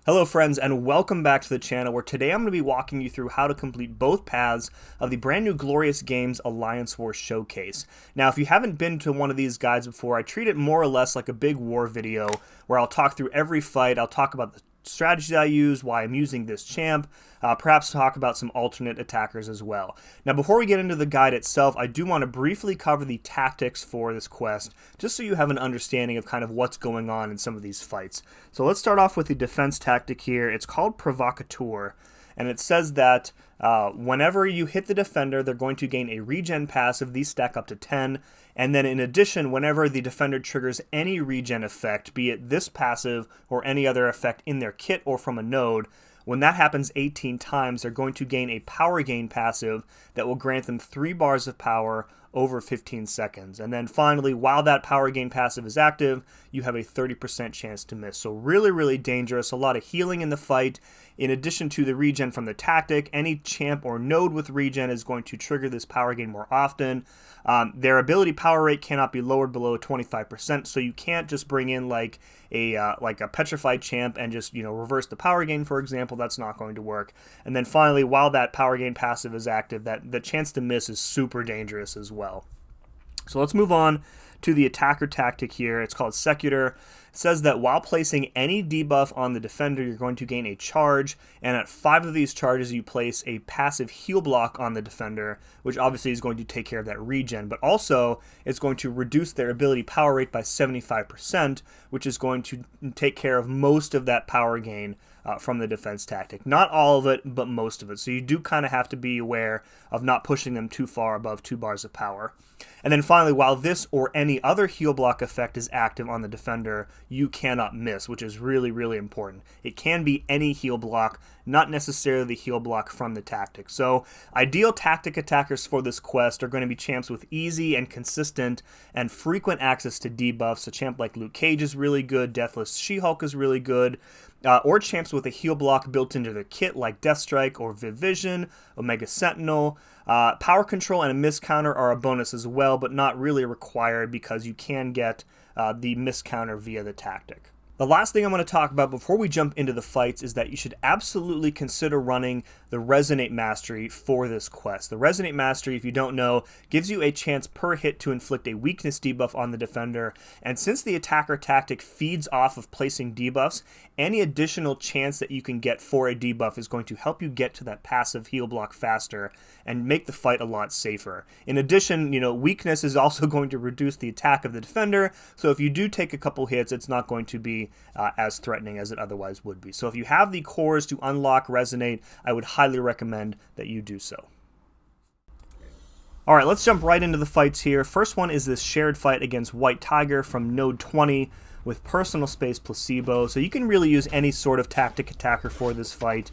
Hello friends, and welcome back to the channel, where today I'm going to be walking you through how to complete both paths of the brand new Glorious Games Alliance War Showcase. Now, if you haven't been to one of these guides before, I treat it more or less like a big war video where I'll talk through every fight, I'll talk about the strategies I use, why I'm using this champ, perhaps talk about some alternate attackers as well. Now, before we get into the guide itself, I do want to briefly cover the tactics for this quest, just so you have an understanding of kind of what's going on in some of these fights. So let's start off with the defense tactic here. It's called Provocateur, and it says that whenever you hit the defender, they're going to gain a regen passive. These stack up to 10. And then in addition, whenever the defender triggers any regen effect, be it this passive or any other effect in their kit or from a node, when that happens 18 times, they're going to gain a power gain passive that will grant them 3 bars of power over 15 seconds. And then finally, while that power gain passive is active, you have a 30% chance to miss. So really dangerous, a lot of healing in the fight. In addition to the regen from the tactic, any champ or node with regen is going to trigger this power gain more often. Their ability power rate cannot be lowered below 25%, so you can't just bring in like a petrified champ and just reverse the power gain, for example. That's not going to work. And then finally, while that power gain passive is active, that the chance to miss is super dangerous as well. So let's move on to the attacker tactic here. It's called Secutor. It says that while placing any debuff on the defender, you're going to gain a charge, and at 5 of these charges you place a passive heal block on the defender, which obviously is going to take care of that regen, but also it's going to reduce their ability power rate by 75%, which is going to take care of most of that power gain from the defense tactic. Not all of it, but most of it. So you do kind of have to be aware of not pushing them too far above 2 bars of power. And then finally, while this or any other heal block effect is active on the defender, you cannot miss, which is really important. It can be any heal block, not necessarily the heal block from the tactic. So ideal tactic attackers for this quest are going to be champs with easy and consistent and frequent access to debuffs. A champ like Luke Cage is really good, Deathless She-Hulk is really good, or champs with a heal block built into their kit like Deathstrike or Vision, Omega Sentinel. Power control and a miss counter are a bonus as well, but not really required because you can get the miss counter via the tactic. The last thing I'm going to talk about before we jump into the fights is that you should absolutely consider running the Resonate Mastery for this quest. The Resonate Mastery, if you don't know, gives you a chance per hit to inflict a weakness debuff on the defender, and since the attacker tactic feeds off of placing debuffs, any additional chance that you can get for a debuff is going to help you get to that passive heal block faster and make the fight a lot safer. In addition, weakness is also going to reduce the attack of the defender, so if you do take a couple hits, it's not going to be as threatening as it otherwise would be. So if you have the cores to unlock Resonate, I would highly recommend that you do so. Alright, let's jump right into the fights here. First one is this shared fight against White Tiger from Node 20 with Personal Space Placebo. So you can really use any sort of tactic attacker for this fight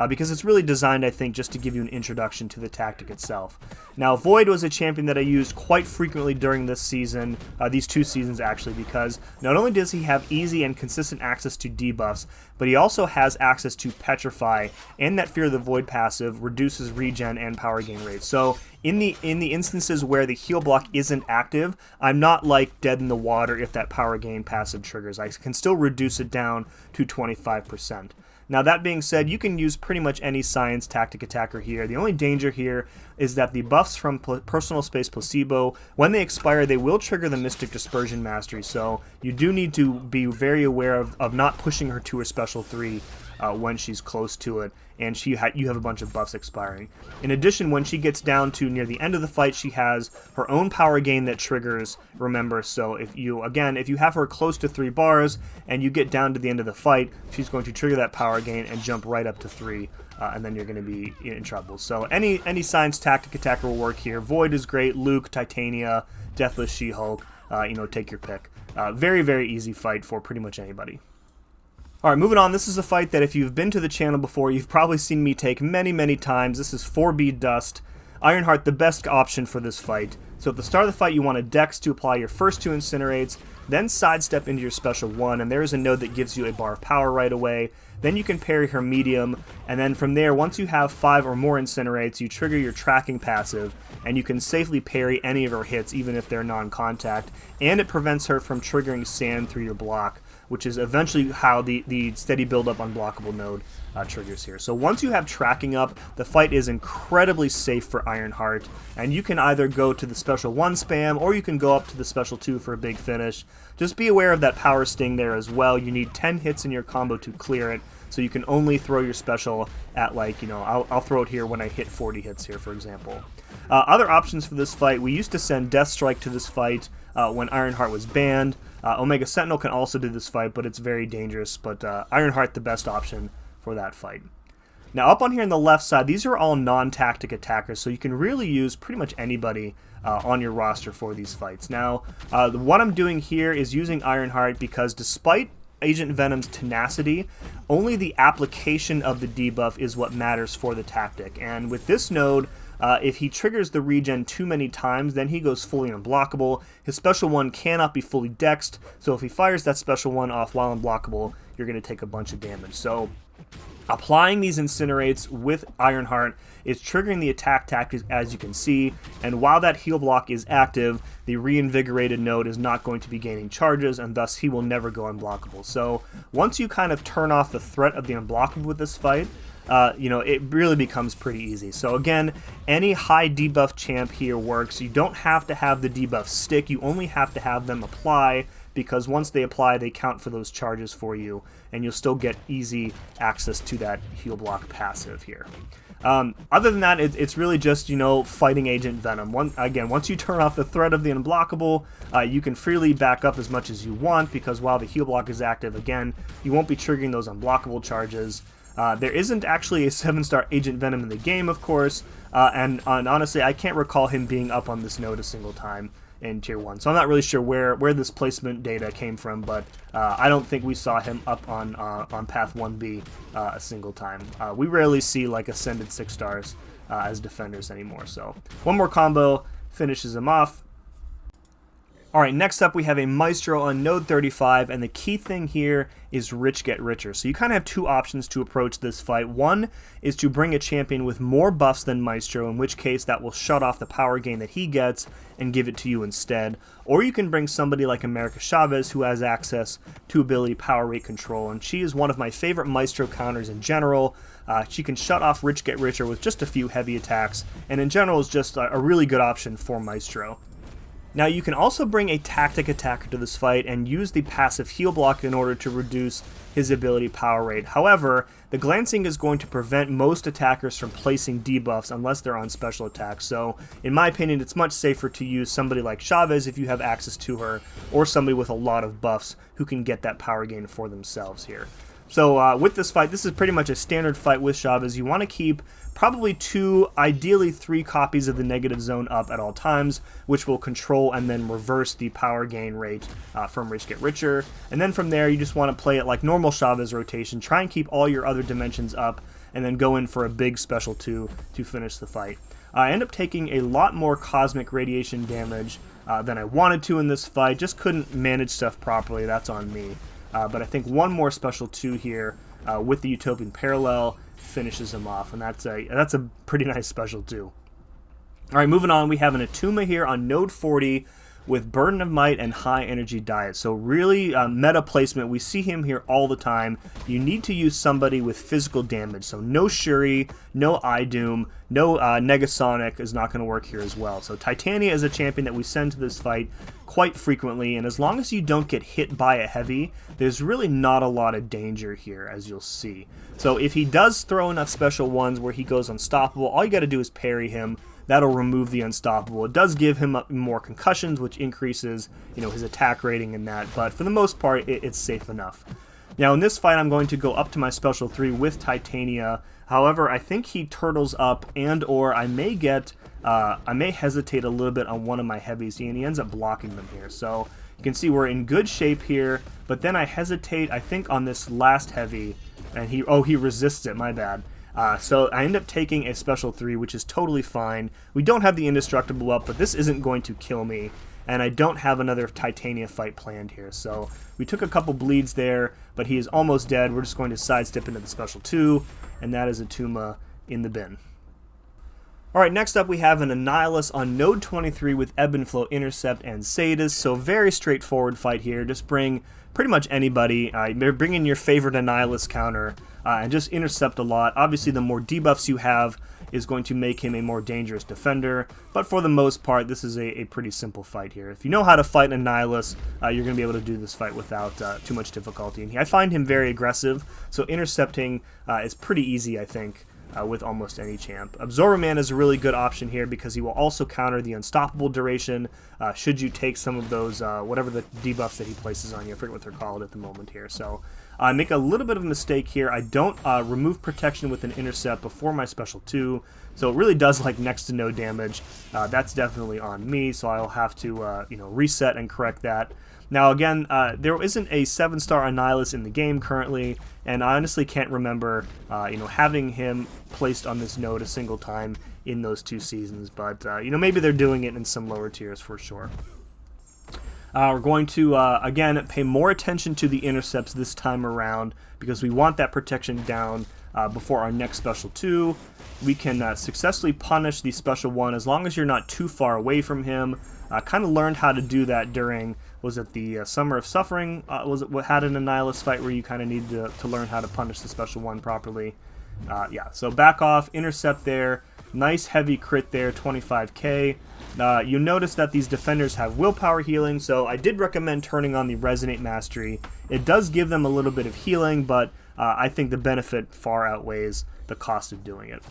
because it's really designed, I think, just to give you an introduction to the tactic itself. Now, Void was a champion that I used quite frequently during this season, these 2 seasons actually, because not only does he have easy and consistent access to debuffs, but he also has access to Petrify, and that Fear of the Void passive reduces regen and power gain rate. So in the instances where the heal block isn't active, I'm not like dead in the water if that power gain passive triggers. I can still reduce it down to 25%. Now, that being said, you can use pretty much any science tactic attacker here. The only danger here is that the buffs from Personal Space Placebo, when they expire, they will trigger the Mystic Dispersion Mastery, so you do need to be very aware of not pushing her to her Special 3 when she's close to it, and you have a bunch of buffs expiring. In addition, when she gets down to near the end of the fight, she has her own power gain that triggers, remember, so if you have her close to 3 bars and you get down to the end of the fight, she's going to trigger that power gain and jump right up to 3, and then you're going to be in trouble. So any science tactic attacker will work here. Void is great, Luke, Titania, Deathless She-Hulk, take your pick. Very easy fight for pretty much anybody. Alright, moving on. This is a fight that if you've been to the channel before, you've probably seen me take many times. This is 4B Dust. Ironheart, the best option for this fight. So at the start of the fight, you want a Dex to apply your first 2 Incinerates, then sidestep into your special 1, and there is a node that gives you a bar of power right away. Then you can parry her medium, and then from there, once you have 5 or more Incinerates, you trigger your tracking passive, and you can safely parry any of her hits, even if they're non-contact, and it prevents her from triggering sand through your block, which is eventually how the steady build-up unblockable node triggers here. So once you have tracking up, the fight is incredibly safe for Ironheart, and you can either go to the special 1 spam, or you can go up to the special 2 for a big finish. Just be aware of that power sting there as well. You need 10 hits in your combo to clear it, so you can only throw your special at, like, you know, I'll throw it here when I hit 40 hits here, for example. Other options for this fight, we used to send Deathstrike to this fight when Ironheart was banned. Omega Sentinel can also do this fight, but it's very dangerous, but Ironheart the best option for that fight. Now up on here on the left side, these are all non-tactic attackers, so you can really use pretty much anybody on your roster for these fights. Now, what I'm doing here is using Ironheart because despite Agent Venom's tenacity, only the application of the debuff is what matters for the tactic. And with this node, if he triggers the regen too many times, then he goes fully unblockable. His special 1 cannot be fully dexed, so if he fires that special 1 off while unblockable, you're going to take a bunch of damage. So applying these incinerates with Ironheart is triggering the attack tactics, as you can see, and while that heal block is active, the reinvigorated node is not going to be gaining charges, and thus he will never go unblockable. So once you kind of turn off the threat of the unblockable with this fight, you know, it really becomes pretty easy. So again, any high debuff champ here works. You don't have to have the debuff stick, you only have to have them apply, because once they apply, they count for those charges for you, and you'll still get easy access to that heal block passive here. Other than that, it's really just, you know, fighting Agent Venom. Again, once you turn off the threat of the unblockable, you can freely back up as much as you want, because while the heal block is active, again, you won't be triggering those unblockable charges. There isn't actually a 7-star Agent Venom in the game, of course, and honestly, I can't recall him being up on this node a single time in Tier 1, so I'm not really sure where this placement data came from, but I don't think we saw him up on Path 1B a single time. We rarely see, like, Ascended 6 stars as defenders anymore, so one more combo finishes him off. Alright, next up we have a Maestro on node 35, and the key thing here is rich get richer. So you kind of have two options to approach this fight. One is to bring a champion with more buffs than Maestro, in which case that will shut off the power gain that he gets and give it to you instead. Or you can bring somebody like America Chavez, who has access to ability power rate control, and she is one of my favorite Maestro counters in general. She can shut off rich get richer with just a few heavy attacks, and in general is just a really good option for Maestro. Now you can also bring a tactic attacker to this fight and use the passive heal block in order to reduce his ability power rate. However, the glancing is going to prevent most attackers from placing debuffs unless they're on special attacks. So in my opinion, it's much safer to use somebody like Chavez if you have access to her, or somebody with a lot of buffs who can get that power gain for themselves here. So with this fight, this is pretty much a standard fight with Chavez. You want to keep probably 2, ideally 3 copies of the negative zone up at all times, which will control and then reverse the power gain rate from Rich Get Richer. And then from there, you just want to play it like normal Chavez rotation. Try and keep all your other dimensions up, and then go in for a big special 2 to finish the fight. I end up taking a lot more cosmic radiation damage than I wanted to in this fight. Just couldn't manage stuff properly. That's on me. But I think one more special 2 here with the Utopian Parallel finishes him off, and that's a pretty nice special 2. Alright, moving on, we have an ATTUMA here on node 40 with Burden of Might and High Energy Diet. So really meta placement. We see him here all the time. You need to use somebody with physical damage. So no Shuri, no iDoom, no Negasonic is not going to work here as well. So Titania is a champion that we send to this fight quite frequently, and as long as you don't get hit by a heavy, there's really not a lot of danger here, as you'll see. So if he does throw enough special ones where he goes unstoppable, all you got to do is parry him. That'll remove the unstoppable. It does give him more concussions, which increases, you know, his attack rating and that, but for the most part, it's safe enough. Now in this fight, I'm going to go up to my special 3 with Titania. However, I think he turtles up, and or I may hesitate a little bit on one of my heavies, and he ends up blocking them here. So you can see we're in good shape here, but then I hesitate, I think, on this last heavy, and he resists it, my bad. So I end up taking a special 3, which is totally fine. We don't have the indestructible up, but this isn't going to kill me, and I don't have another Titania fight planned here. So we took a couple bleeds there, but he is almost dead. We're just going to sidestep into the special 2, and that is ATTUMA in the bin. Alright, next up we have an Annihilus on node 23 with Ebb and Flow Intercept and Sadist, so very straightforward fight here. Just bring pretty much anybody, bring in your favorite Annihilus counter, and just intercept a lot. Obviously the more debuffs you have is going to make him a more dangerous defender, but for the most part this is a pretty simple fight here. If you know how to fight Annihilus, you're going to be able to do this fight without too much difficulty. And I find him very aggressive, so intercepting is pretty easy, I think. With almost any champ. Absorber Man is a really good option here because he will also counter the unstoppable duration should you take some of those, whatever the debuffs that he places on you. I forget what they're called at the moment here. So I make a little bit of a mistake here. I don't remove protection with an intercept before my special 2, so it really does like next to no damage. That's definitely on me, so I'll have to reset and correct that. Now again, there isn't a 7-star Annihilus in the game currently, and I honestly can't remember having him placed on this node a single time in those 2 seasons, but maybe they're doing it in some lower tiers for sure. We're going to, again, pay more attention to the intercepts this time around because we want that protection down before our next special 2. We can successfully punish the special 1 as long as you're not too far away from him. Kind of learned how to do that during, was it the Summer of Suffering? Was it what had an Annihilus fight where you kind of need to learn how to punish the special 1 properly? Yeah, so back off, intercept there. Nice heavy crit there, 25k. You notice that these defenders have willpower healing, so I did recommend turning on the Resonate Mastery. It does give them a little bit of healing, but I think the benefit far outweighs the cost of doing it.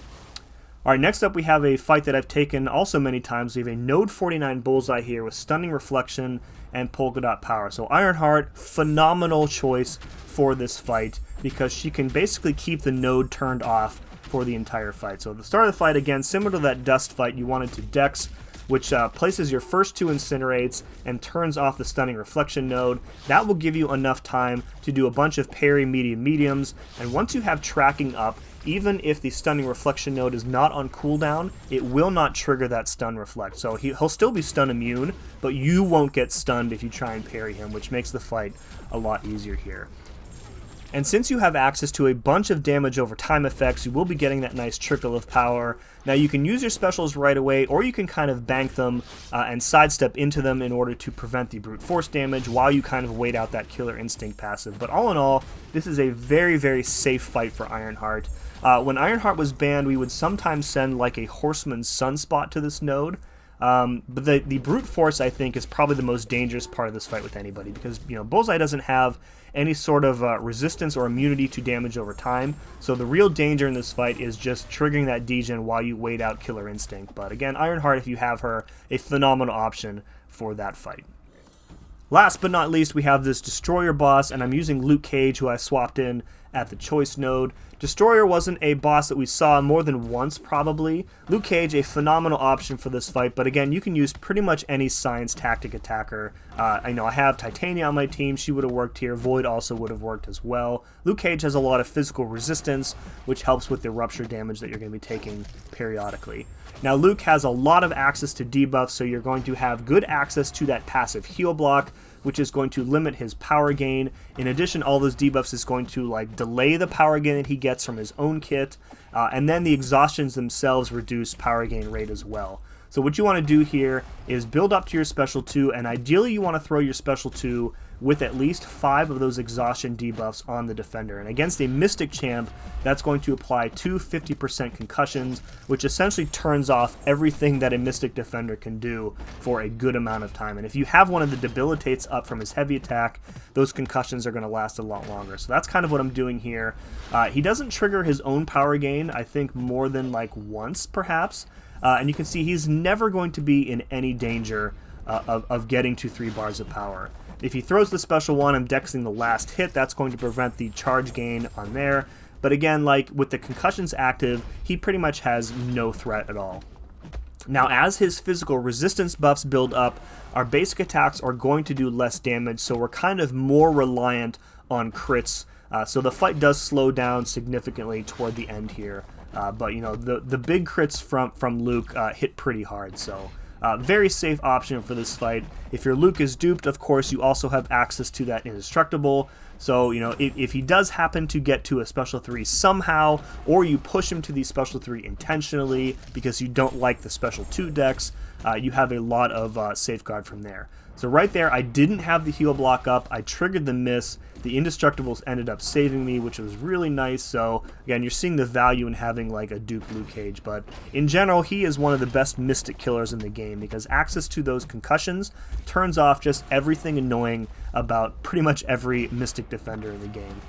Alright, next up we have a fight that I've taken also many times. We have a node 49 Bullseye here with Stunning Reflection and Polka Dot Power. So Ironheart, phenomenal choice for this fight because she can basically keep the node turned off for the entire fight. So at the start of the fight, again, similar to that Dust fight, you wanted to Dex, which places your first 2 Incinerates and turns off the Stunning Reflection node. That will give you enough time to do a bunch of parry mediums, and once you have tracking up, even if the Stunning Reflection node is not on cooldown, it will not trigger that Stun Reflect. So he'll still be stun immune, but you won't get stunned if you try and parry him, which makes the fight a lot easier here. And since you have access to a bunch of damage over time effects, you will be getting that nice trickle of power. Now you can use your specials right away, or you can kind of bank them and sidestep into them in order to prevent the brute force damage while you kind of wait out that Killer Instinct passive. But all in all, this is a very, very safe fight for Ironheart. When Ironheart was banned, we would sometimes send like a Horseman's Sunspot to this node. But the brute force, I think, is probably the most dangerous part of this fight with anybody because Bullseye doesn't have any sort of resistance or immunity to damage over time. So the real danger in this fight is just triggering that degen while you wait out Killer Instinct. But again, Ironheart, if you have her, a phenomenal option for that fight. Last but not least, we have this Destroyer boss, and I'm using Luke Cage, who I swapped in at the choice node. Destroyer wasn't a boss that we saw more than once, probably. Luke Cage, a phenomenal option for this fight, but again, you can use pretty much any science tactic attacker. I know I have Titania on my team, she would have worked here. Void also would have worked as well. Luke Cage has a lot of physical resistance, which helps with the rupture damage that you're going to be taking periodically. Now, Luke has a lot of access to debuffs, so you're going to have good access to that passive heal block, which is going to limit his power gain. In addition, all those debuffs is going to like delay the power gain that he gets from his own kit, and then the exhaustions themselves reduce power gain rate as well. So what you want to do here is build up to your special 2, and ideally you want to throw your special 2 with at least 5 of those exhaustion debuffs on the defender. And against a Mystic champ, that's going to apply 2 50% concussions, which essentially turns off everything that a Mystic defender can do for a good amount of time. And if you have one of the debilitates up from his heavy attack, those concussions are going to last a lot longer. So that's kind of what I'm doing here. He doesn't trigger his own power gain, I think more than like once perhaps. And you can see he's never going to be in any danger of getting to 3 bars of power. If he throws the special 1, I'm dexing the last hit. That's going to prevent the charge gain on there. But again, like with the concussions active, he pretty much has no threat at all. Now, as his physical resistance buffs build up, our basic attacks are going to do less damage, so we're kind of more reliant on crits. So the fight does slow down significantly toward the end here. But the big crits from Luke hit pretty hard, so very safe option for this fight. If your Luke is duped, of course, you also have access to that indestructible. So, you know, if he does happen to get to a special 3 somehow, or you push him to the special 3 intentionally because you don't like the special 2 decks, you have a lot of safeguard from there. So right there, I didn't have the heal block up. I triggered the miss. The Indestructibles ended up saving me, which was really nice. So again, you're seeing the value in having like a Duke Luke Cage. But in general, he is one of the best Mystic killers in the game because access to those concussions turns off just everything annoying about pretty much every Mystic defender in the game.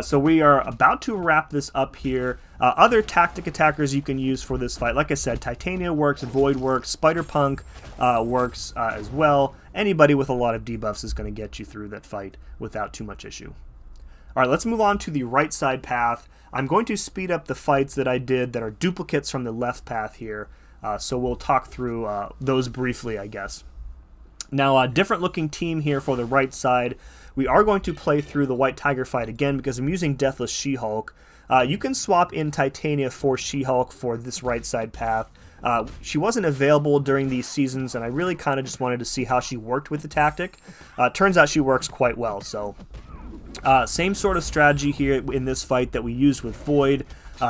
So we are about to wrap this up here. Other tactic attackers you can use for this fight, like I said, Titania works, Void works, Spider-Punk works as well. Anybody with a lot of debuffs is going to get you through that fight without too much issue. Alright, let's move on to the right side path. I'm going to speed up the fights that I did that are duplicates from the left path here, so we'll talk through those briefly, I guess. Now, a different looking team here for the right side. We are going to play through the White Tiger fight again because I'm using Deathless She-Hulk. You can swap in Titania for She-Hulk for this right side path. She wasn't available during these seasons, and I really kind of just wanted to see how she worked with the tactic. Turns out she works quite well, so same sort of strategy here in this fight that we used with Void.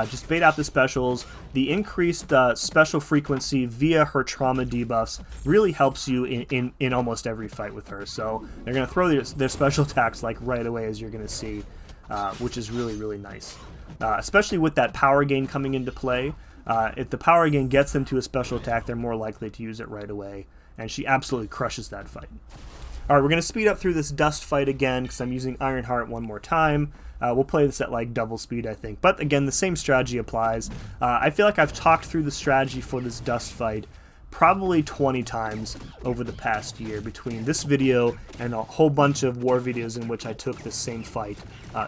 Just bait out the specials. The increased special frequency via her trauma debuffs really helps you in almost every fight with her. So they're going to throw their special attacks like right away, as you're going to see, which is really, really nice. Especially with that power gain coming into play. If the power gain gets them to a special attack, they're more likely to use it right away. And she absolutely crushes that fight. Alright, we're going to speed up through this Dust fight again because I'm using Ironheart one more time. We'll play this at like double speed, I think. But again, the same strategy applies. I feel like I've talked through the strategy for this Dust fight probably 20 times over the past year between this video and a whole bunch of war videos in which I took the same fight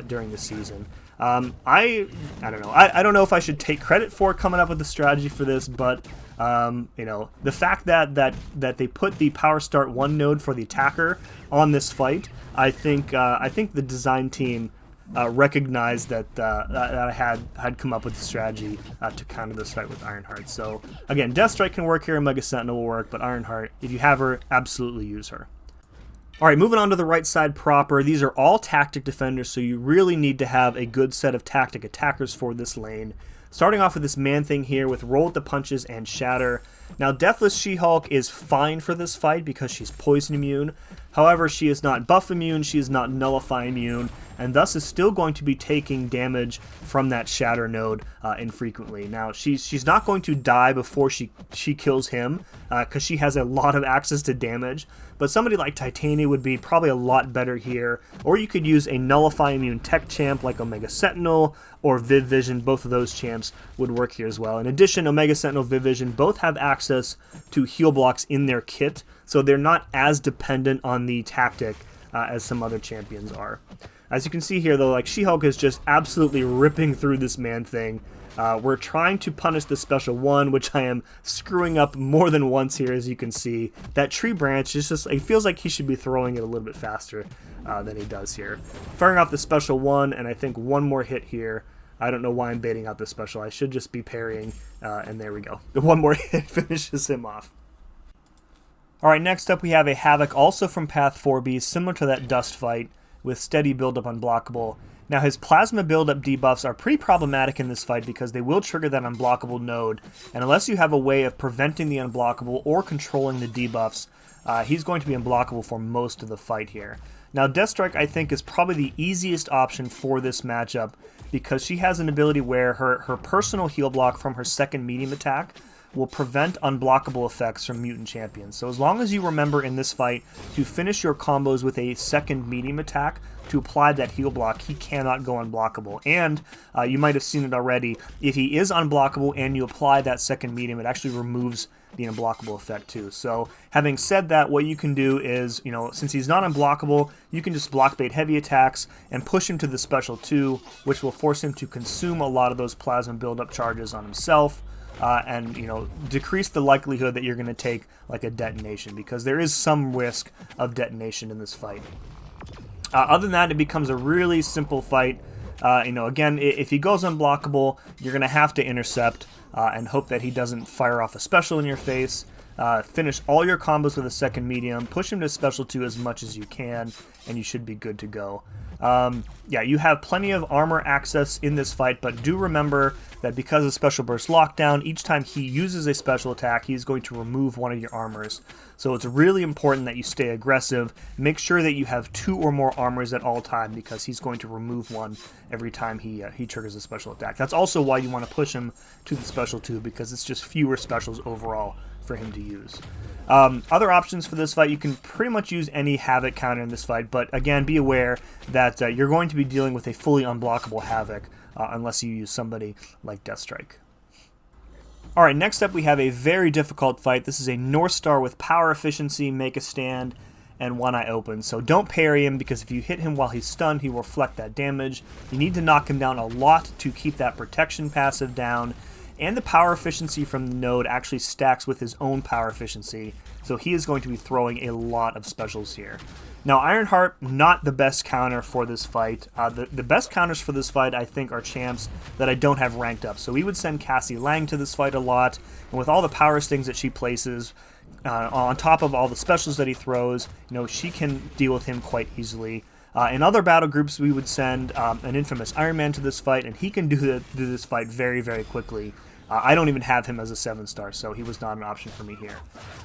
during the season. I don't know. I don't know if I should take credit for coming up with the strategy for this, but you know, the fact that they put the power start 1 node for the attacker on this fight, I think the design team recognized that I had come up with the strategy to counter this fight with Ironheart. So again, Deathstrike can work here, Mega Sentinel will work, but Ironheart, if you have her, absolutely use her. Alright, moving on to the right side proper. These are all tactic defenders, so you really need to have a good set of tactic attackers for this lane. Starting off with this Man-Thing here with Roll with the Punches and Shatter. Now, Deathless She-Hulk is fine for this fight because she's poison immune. However, she is not buff immune, she is not nullify immune, and thus is still going to be taking damage from that Shatter node infrequently. Now, she's not going to die before she kills him because she has a lot of access to damage, but somebody like Titania would be probably a lot better here, or you could use a nullify immune tech champ like Omega Sentinel or Viv Vision. Both of those champs would work here as well. In addition, Omega Sentinel, Viv Vision both have access to heal blocks in their kit, so they're not as dependent on the tactic as some other champions are. As you can see here, though, like She-Hulk is just absolutely ripping through this Man-Thing. We're trying to punish the special 1, which I am screwing up more than once here, as you can see. That tree branch is just, it feels like he should be throwing it a little bit faster than he does here. Firing off the special 1, and I think one more hit here. I don't know why I'm baiting out the special. I should just be parrying, and there we go. The one more hit finishes him off. Alright, next up we have a HAVOK, also from Path 4B, similar to that Dust fight, with steady build-up unblockable. Now, his plasma build-up debuffs are pretty problematic in this fight because they will trigger that unblockable node, and unless you have a way of preventing the unblockable or controlling the debuffs, he's going to be unblockable for most of the fight here. Now, Deathstrike, I think, is probably the easiest option for this matchup because she has an ability where her personal heal block from her second medium attack will prevent unblockable effects from mutant champions. So as long as you remember in this fight to finish your combos with a second medium attack to apply that heal block, he cannot go unblockable. And you might have seen it already, if he is unblockable and you apply that second medium, it actually removes the unblockable effect too. So having said that, what you can do is, you know, since he's not unblockable, you can just block bait heavy attacks and push him to the special 2, which will force him to consume a lot of those plasma buildup charges on himself. And, you know, decrease the likelihood that you're going to take like a detonation, because there is some risk of detonation in this fight. Other than that, it becomes a really simple fight. You know, again, if he goes unblockable, you're going to have to intercept and hope that he doesn't fire off a special in your face. finish all your combos with a second medium, push him to special 2 as much as you can, and you should be good to go. Yeah, you have plenty of armor access in this fight, but do remember that because of Special Burst Lockdown, each time he uses a special attack, he's going to remove one of your armors. So it's really important that you stay aggressive. Make sure that you have 2 or more armors at all time, because he's going to remove one every time he triggers a special attack. That's also why you want to push him to the special 2, because it's just fewer specials overall for him to use. Other options for this fight, you can pretty much use any Havok counter in this fight, but again, be aware that you're going to be dealing with a fully unblockable Havok unless you use somebody like Deathstrike. Alright, next up we have a very difficult fight. This is a NORTHSTAR with power efficiency, make a stand, and one eye open. So don't parry him, because if you hit him while he's stunned, he will reflect that damage. You need to knock him down a lot to keep that protection passive down. And the power efficiency from the node actually stacks with his own power efficiency, so he is going to be throwing a lot of specials here. Now, Ironheart, not the best counter for this fight. The best counters for this fight, I think, are champs that I don't have ranked up. So we would send Cassie Lang to this fight a lot, and with all the power stings that she places, on top of all the specials that he throws, you know, she can deal with him quite easily. In other battle groups, we would send an infamous Iron Man to this fight, and he can do this fight very, very quickly. I don't even have him as a 7-star, so he was not an option for me here.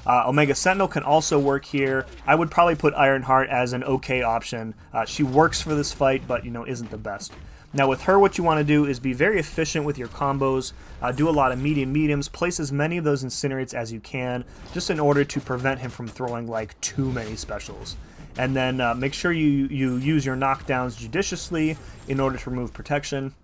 Omega Sentinel can also work here. I would probably put Ironheart as an okay option. She works for this fight, but, you know, isn't the best. Now with her, what you want to do is be very efficient with your combos, do a lot of mediums, place as many of those incinerates as you can, just in order to prevent him from throwing like too many specials. And then make sure you use your knockdowns judiciously in order to remove protection.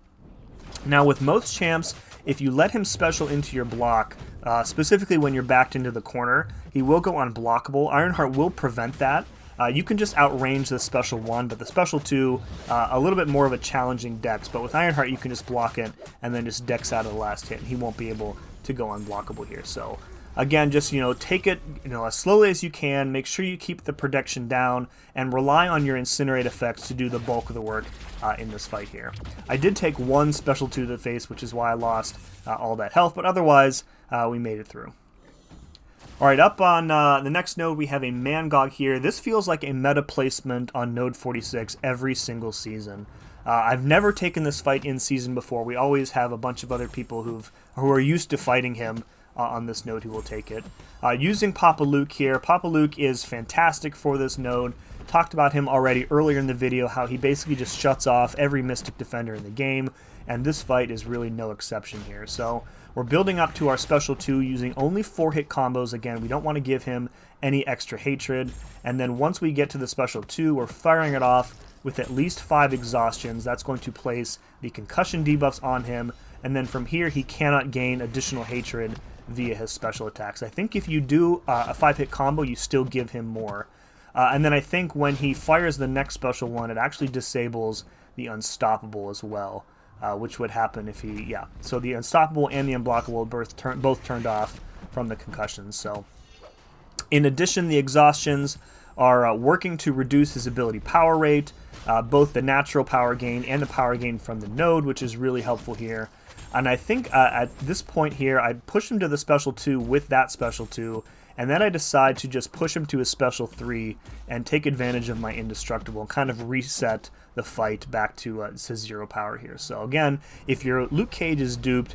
Now with most champs, if you let him special into your block, specifically when you're backed into the corner, he will go unblockable. Ironheart will prevent that. You can just outrange the special 1, but the special 2, a little bit more of a challenging dex. But with Ironheart, you can just block it and then just dex out of the last hit, and he won't be able to go unblockable here. So again, just, you know, take it, you know, as slowly as you can. Make sure you keep the protection down and rely on your incinerate effects to do the bulk of the work in this fight here. I did take 1 special 2 to the face, which is why I lost all that health, but otherwise we made it through. Alright, up on the next node we have a MANGOG here. This feels like a meta placement on node 46 every single season. I've never taken this fight in season before. We always have a bunch of other people who are used to fighting him on this node who will take it. Using Papa Luke here. Papa Luke is fantastic for this node. Talked about him already earlier in the video, how he basically just shuts off every Mystic Defender in the game, and this fight is really no exception here. So we're building up to our special 2 using only 4-hit combos. Again, we don't want to give him any extra hatred, and then once we get to the special 2, we're firing it off with at least 5 exhaustions. That's going to place the concussion debuffs on him, and then from here he cannot gain additional hatred via his special attacks. I think if you do a 5-hit combo, you still give him more. And then I think when he fires the next special one, it actually disables the Unstoppable as well, which would happen if he, yeah. So the Unstoppable and the Unblockable both turned off from the concussions. So in addition, the exhaustions are working to reduce his ability power rate, both the natural power gain and the power gain from the node, which is really helpful here. And I think at this point here, I push him to the special 2 with that special 2, and then I decide to just push him to his special 3 and take advantage of my indestructible and kind of reset the fight back to his 0 power here. So again, if your Luke Cage is duped,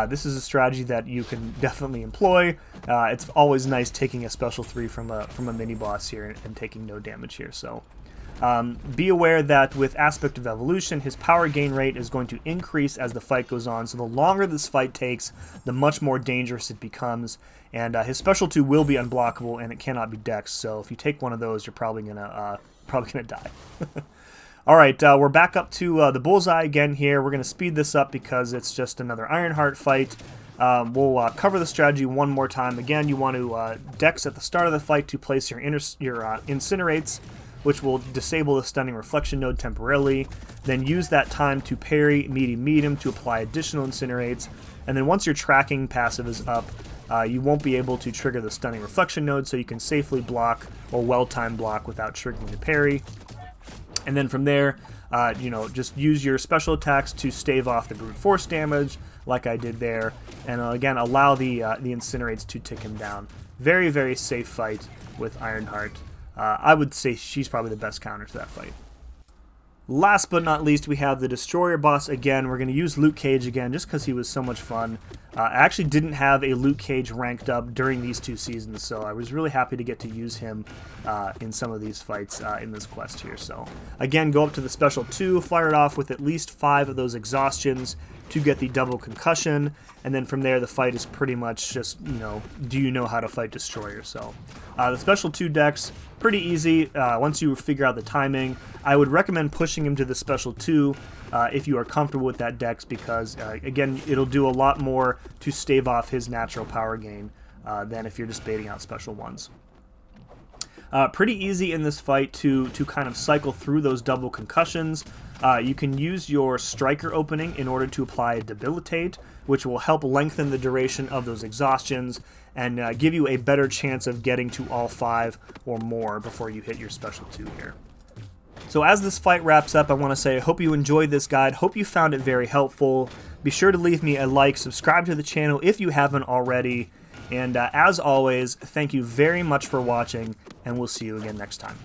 this is a strategy that you can definitely employ. It's always nice taking a special 3 from a mini boss here and taking no damage here. So be aware that with Aspect of Evolution, his power gain rate is going to increase as the fight goes on. So the longer this fight takes, the much more dangerous it becomes. And his special 2 will be unblockable, and it cannot be dex. So if you take one of those, you're probably gonna die. All right, we're back up to the Bullseye again here. We're gonna speed this up because it's just another Ironheart fight. We'll cover the strategy one more time. Again, you want to dex at the start of the fight to place your incinerates, which will disable the stunning reflection node temporarily. Then use that time to parry medium to apply additional incinerates. And then once your tracking passive is up, you won't be able to trigger the stunning reflection node, so you can safely block or well-timed block without triggering the parry. And then from there, you know, just use your special attacks to stave off the brute force damage, like I did there, and again, allow the incinerates to tick him down. Very, very safe fight with Ironheart. I would say she's probably the best counter to that fight. Last but not least, we have the Destroyer boss again. We're going to use Luke Cage again just because he was so much fun. I actually didn't have a Luke Cage ranked up during these 2 seasons, so I was really happy to get to use him in some of these fights in this quest here. So again, go up to the special 2, fire it off with at least 5 of those exhaustions to get the double concussion, and then from there the fight is pretty much just, you know, do you know how to fight Destroyer? So the special 2 decks, pretty easy once you figure out the timing. I would recommend pushing him to the special 2 if you are comfortable with that dex, because again, it'll do a lot more to stave off his natural power gain than if you're just baiting out special 1s. Pretty easy in this fight to kind of cycle through those double concussions. You can use your striker opening in order to apply a debilitate, which will help lengthen the duration of those exhaustions and give you a better chance of getting to all 5 or more before you hit your special 2 here. So as this fight wraps up, I want to say I hope you enjoyed this guide. Hope you found it very helpful. Be sure to leave me a like, subscribe to the channel if you haven't already, and as always, thank you very much for watching, and we'll see you again next time.